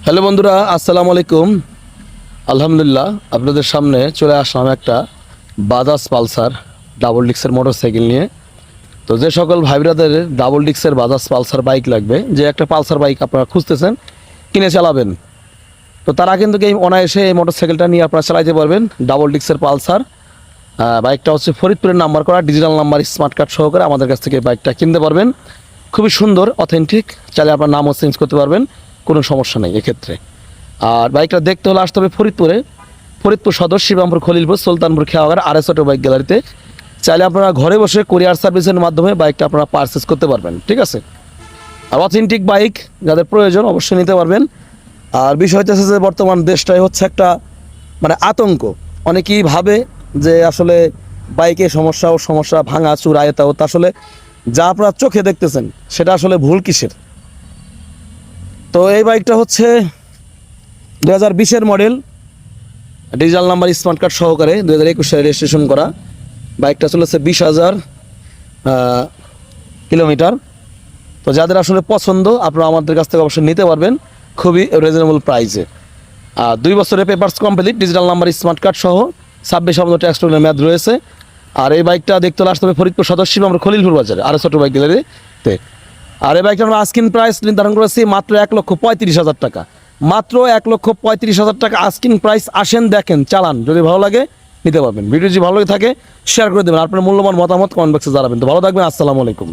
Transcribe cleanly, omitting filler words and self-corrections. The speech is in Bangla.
হ্যালো বন্ধুরা, আসসালামু আলাইকুম। আলহামদুলিল্লাহ, আপনাদের সামনে চলে আসলাম একটা বাজাজ পালসার ডাবল ডিক্সের মোটরসাইকেল নিয়ে। তো যে সকল ভাইরাদের ডাবল ডিক্সের বাজাজ পালসার বাইক লাগবে, যে একটা পালসার বাইক আপনারা খুঁজতেছেন, কিনে চালাবেন, তো তারা কিন্তু এই অনায়াসে এই মোটরসাইকেলটা নিয়ে আপনারা চালাইতে পারবেন। ডাবল ডিক্সের পালসার বাইকটা হচ্ছে ফরিদপুরের নাম্বার করা, ডিজিটাল নাম্বার, স্মার্ট কার্ড সহকারে আমাদের কাছ থেকে বাইকটা কিনতে পারবেন। খুবই সুন্দর, অথেন্টিক, চাইলে আপনার নামও চেঞ্জ করতে পারবেন, কোনো সমস্যা নেই এক্ষেত্রে। আর বাইকটা দেখতে হলে আসতে হবে Faridpur Sadar, Shibrampur, Khalilpur, Sultanpur, Kheyaghat RS auto bike গ্যালারিতে। চাইলে আপনারা ঘরে বসে কুরিয়ার সার্ভিসের মাধ্যমে বাইকটা আপনারা পারচেস করতে পারবেন, ঠিক আছে। আর অথেন্টিক বাইক যাদের প্রয়োজন অবশ্যই নিতে পারবেন। আর বিষয় হচ্ছে যে বর্তমান দেশটাই হচ্ছে একটা আতঙ্ক। অনেকেই ভাবে যে আসলে বাইকে সমস্যা ভাঙা চুরা এটা হতো, আসলে যা আপনারা চোখে দেখতেছেন সেটা আসলে ভুল কিসের। তো এই বাইকটা হচ্ছে 2020-এর model, digital number, smart card সহকারে, 2021 সালে রেজিস্ট্রেশন করা। বাইকটা চলেছে 20,000 কিলোমিটার। তো যাদের আসলে পছন্দ আপনারা আমাদের কাছ থেকে অবশ্যই নিতে পারবেন খুবই রিজনেবল প্রাইসে। আর 2 বছরের papers complete, digital number, smart card সহ 26 ট্যাক্স টোলের মেয়াদ রয়েছে। আর এই বাইকটা দেখতে হলে আসতে হবে ফরিদপুর সদর, শিবরামপুর, খলিলপুর বাজারে RS অটো বাইক গ্যালারিতে। আর এই বাইকটা আমরা আস্কিং প্রাইস নির্ধারণ করেছি মাত্র 1,35,000 টাকা। মাত্র 1,35,000 টাকা আস্কিং প্রাইস। আসেন, দেখেন, চালান, যদি ভালো লাগে নিতে পারবেন। ভিডিও যদি ভালো লাগে থাকে শেয়ার করে দেবেন। আপনার মূল্যবান মতামত কমেন্ট বক্সে জানাবেন। তো ভালো থাকবেন, আসসালামু আলাইকুম।